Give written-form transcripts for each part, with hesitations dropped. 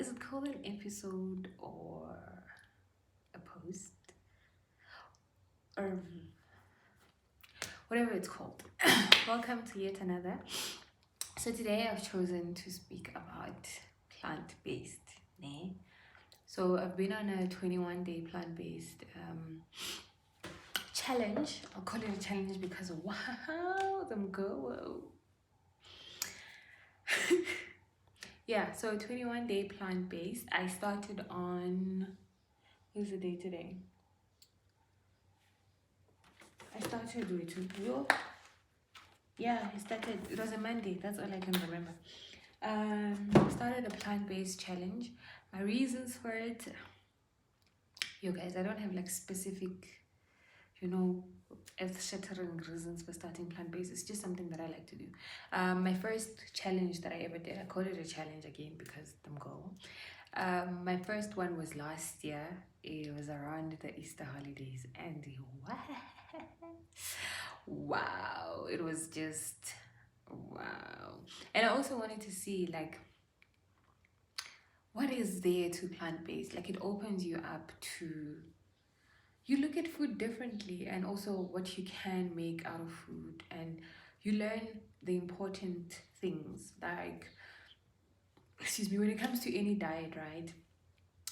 is it called an episode or a post or whatever it's called? Welcome to yet another. So today I've chosen to speak about plant-based. So I've been on a 21-day plant-based challenge. I'll call it a challenge because wow, the mgowo. Yeah, so 21-day plant-based. I started on, what's the day today? I started with it was a Monday, that's all I can remember. Started a plant-based challenge. My reasons for it, you guys, I don't have like specific, earth-shattering reasons for starting plant-based. It's just something that I like to do. My first challenge that I ever did, I call it a challenge again because I'm goal. My first one was last year. It was around the Easter holidays, and wow, it was just wow. And I also wanted to see like what is there to plant-based. Like it opens you up to, you look at food differently, and also what you can make out of food, and you learn the important things like, excuse me, when it comes to any diet, right?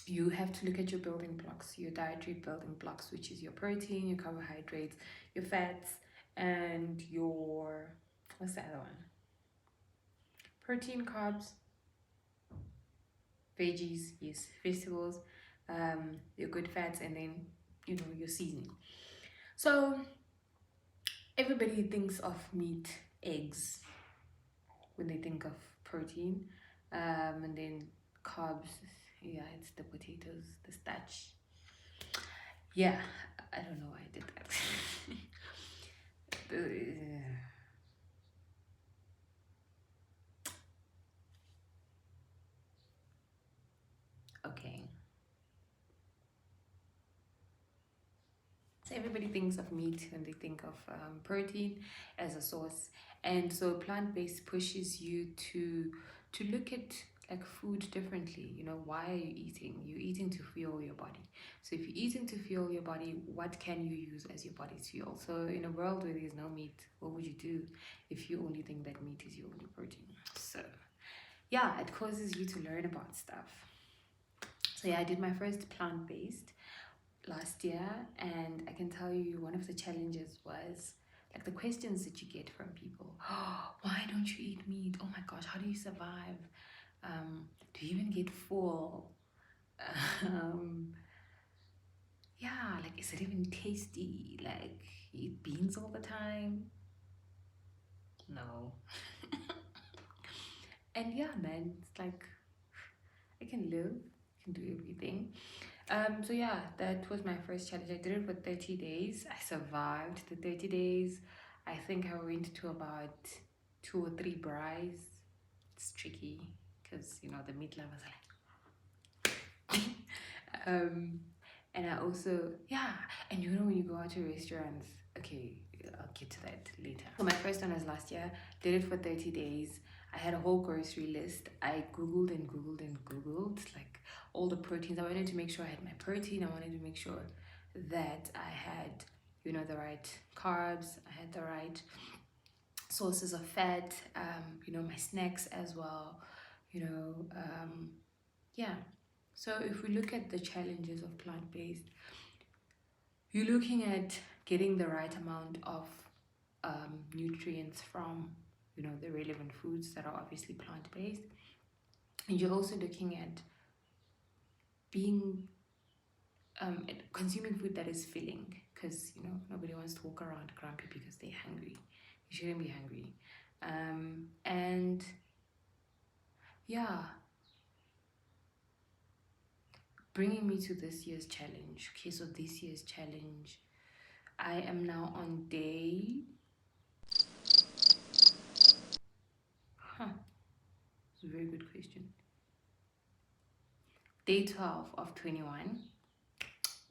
You have to look at your building blocks, your dietary building blocks, which is your protein, your carbohydrates, your fats, and your, what's the other one? Protein, carbs, veggies, yes, vegetables, your good fats, and then, your seasoning. So everybody thinks of meat, eggs, when they think of protein, and then carbs, yeah, it's the potatoes, the starch. Yeah, I don't know why I did that. Okay. So everybody thinks of meat when they think of protein as a source, and so plant-based pushes you to look at like food differently. Why are you eating? You're eating to fuel your body. So if you're eating to fuel your body, what can you use as your body's fuel? So in a world where there's no meat, what would you do if you only think that meat is your only protein? So yeah, it causes you to learn about stuff. So yeah, I did my first plant-based last year, and I can tell you one of the challenges was like the questions that you get from people. Oh, why don't you eat meat? Oh my gosh, how do you survive? Do you even get full? Yeah, like, is it even tasty? Like, you eat beans all the time? No. And yeah, man, it's like I can live, I can do everything. So yeah, that was my first challenge. I did it for 30 days. I survived the 30 days. I think I went to about 2 or 3 braais. It's tricky because the meat lovers are like and I also, yeah, and when you go out to restaurants, okay, I'll get to that later. So my first one was last year. Did it for 30 days. I had a whole grocery list. I googled and googled and googled like all the proteins. I wanted to make sure I had my protein. I wanted to make sure that I had the right carbs, I had the right sources of fat, my snacks as well, yeah. So if we look at the challenges of plant-based, you're looking at getting the right amount of nutrients from the relevant foods that are obviously plant-based, and you're also looking at being consuming food that is filling, because nobody wants to walk around grumpy because they're hungry. You shouldn't be hungry. And yeah, bringing me to this year's challenge. Okay, so this year's challenge, I am now on day, it's a very good question, day 12 of 21.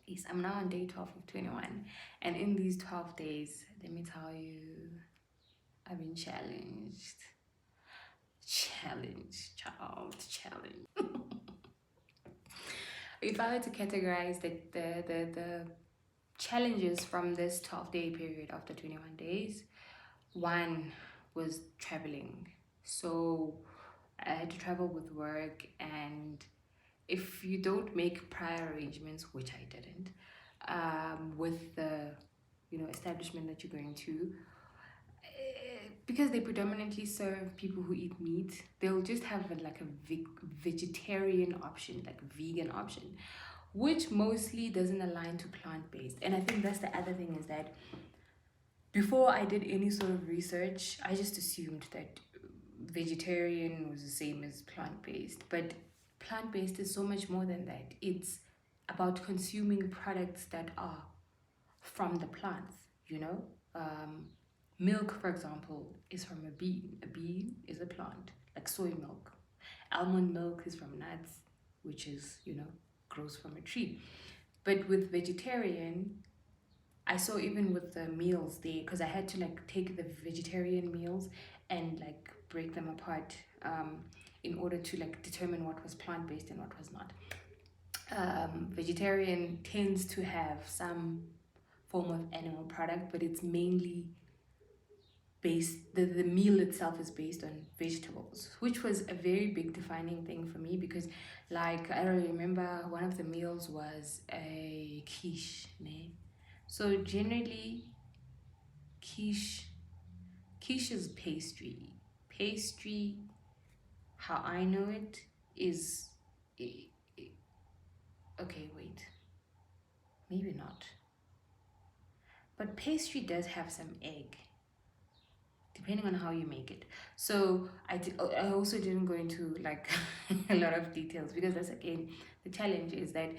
Yes, I'm now on day 12 of 21, and in these 12 days, let me tell you, I've been challenged, child, challenge. If I were to categorize the challenges from this 12-day period after 21 days, one was traveling. So I had to travel with work, and if you don't make prior arrangements, which I didn't, with the establishment that you're going to, because they predominantly serve people who eat meat, they'll just have like a vegetarian option, like a vegan option, which mostly doesn't align to plant-based. And I think that's the other thing, is that before I did any sort of research, I just assumed that vegetarian was the same as plant-based. But plant-based is so much more than that. It's about consuming products that are from the plants, you know? Milk, for example, is from a bean. A bean is a plant, like soy milk. Almond milk is from nuts, which is, grows from a tree. But with vegetarian, I saw even with the meals there, because I had to like take the vegetarian meals and like break them apart in order to like determine what was plant-based and what was not. Vegetarian tends to have some form of animal product, but it's mainly based, the meal itself is based on vegetables, which was a very big defining thing for me, because like I remember one of the meals was a quiche, né? So generally quiche is pastry. How I know it is, okay, wait, maybe not, but pastry does have some egg depending on how you make it. So I also didn't go into like a lot of details, because that's again the challenge, is that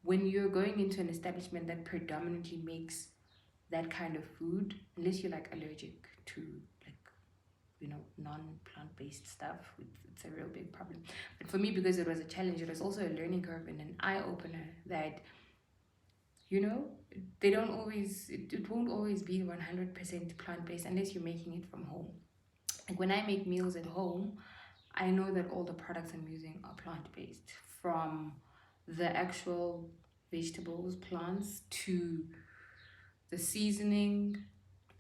when you're going into an establishment that predominantly makes that kind of food, unless you're like allergic to like non-plant-based stuff, it's a real big problem. But for me, because it was a challenge, it was also a learning curve and an eye-opener that they don't always, it won't always be 100% plant-based unless you're making it from home. Like when I make meals at home, I know that all the products I'm using are plant-based, from the actual vegetables, plants, to the seasoning.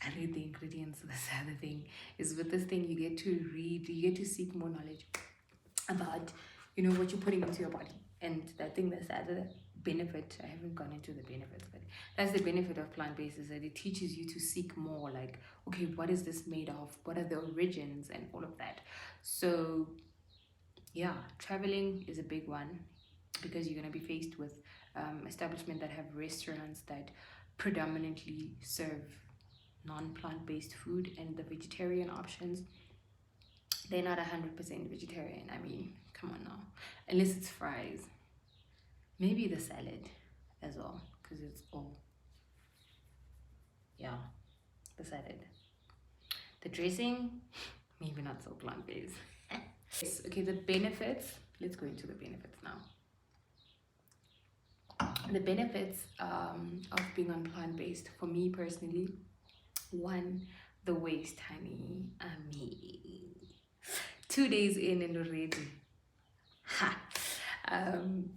I read the ingredients. That's the other thing, is with this thing you get to read, you get to seek more knowledge about what you're putting into your body. And I think that's the other benefit. I haven't gone into the benefits, but that's the benefit of plant-based, is that it teaches you to seek more, like, okay, what is this made of, what are the origins, and all of that. So yeah, traveling is a big one, because you're going to be faced with establishments that have restaurants that predominantly serve non-plant-based food, and the vegetarian options, they're not 100% vegetarian. I mean, come on now, unless it's fries, maybe the salad as well, because it's all, yeah, the salad, the dressing, maybe not so plant-based. Okay, the benefits, let's go into the benefits now. The benefits of being on plant-based, for me personally, one, the waist, honey. I mean, 2 days in and already, ha.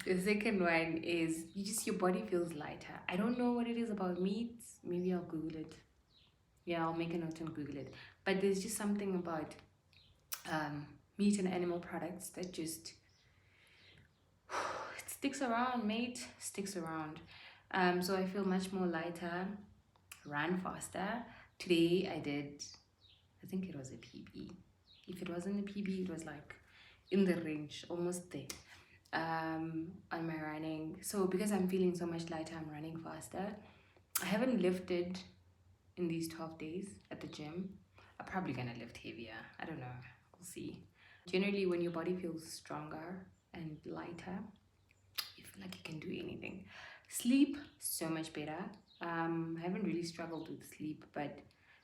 The second one is your body feels lighter. I don't know what it is about meat. Maybe I'll Google it. Yeah, I'll make a note and Google it. But there's just something about meat and animal products that just it sticks around, mate. Sticks around. So I feel much more lighter, run faster. Today I did, I think it was a PB. If it wasn't a PB, it was like in the range, almost there, on my running. So because I'm feeling so much lighter, I'm running faster. I haven't lifted in these 12 days at the gym. I'm probably gonna lift heavier. I don't know. We'll see. Generally, when your body feels stronger and lighter, you feel like you can do anything. Sleep, so much better. I haven't really struggled with sleep, but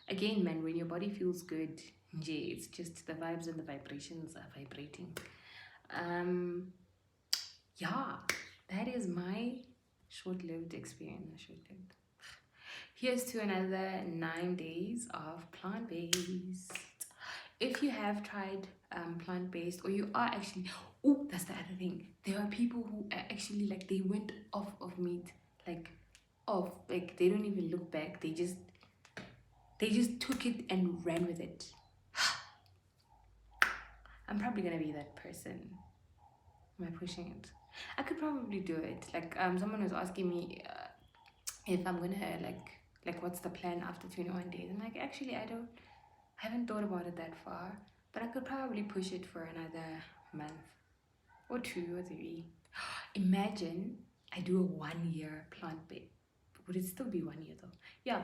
again, man, when your body feels good, it's just the vibes and the vibrations are vibrating. Yeah, that is my short-lived experience. Short-lived. Here's to another 9 days of plant-based. If you have tried plant-based, or you are actually, Oh, that's the other thing. There are people who are actually like they went off of meat, like off, like they don't even look back. They just took it and ran with it. I'm probably gonna be that person. Am I pushing it? I could probably do it. Like someone was asking me if I'm gonna like what's the plan after 21 days. I'm like, actually, I haven't thought about it that far, but I could probably push it for another month or 2 or 3. Imagine I do a 1 year plant based. Would it still be 1 year though? Yeah.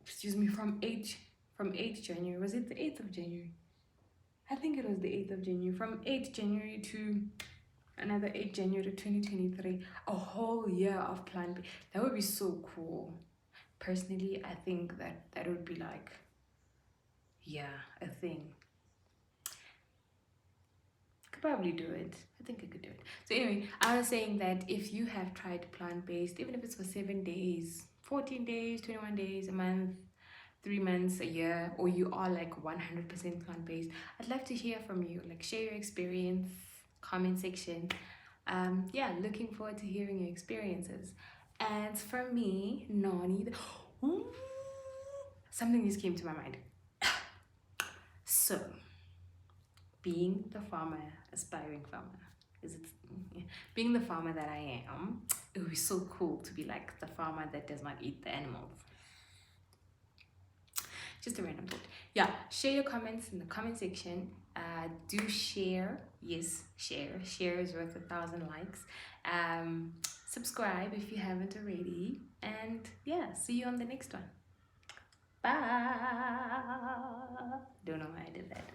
Excuse me. From 8 January. Was it the 8th of January? I think it was the 8th of January. From 8 January to another 8 January 2023. A whole year of plant based. That would be so cool. Personally, I think that would be like, yeah, a thing. Could probably do it. I think I could do it. So anyway, I was saying that if you have tried plant-based, even if it's for 7 days, 14 days, 21 days, a month, 3 months, a year, or you are like 100% plant-based, I'd love to hear from you. Like share your experience, comment section. Yeah, looking forward to hearing your experiences. And for me, Nani, ooh, something just came to my mind. So, being the farmer, aspiring farmer, is it? Yeah. Being the farmer that I am, it would be so cool to be like the farmer that does not eat the animals. Just a random thought. Yeah, share your comments in the comment section. Do share. Yes, share. Share is worth 1,000 likes. Subscribe if you haven't already. And yeah, see you on the next one. Bye. Don't know why I did that.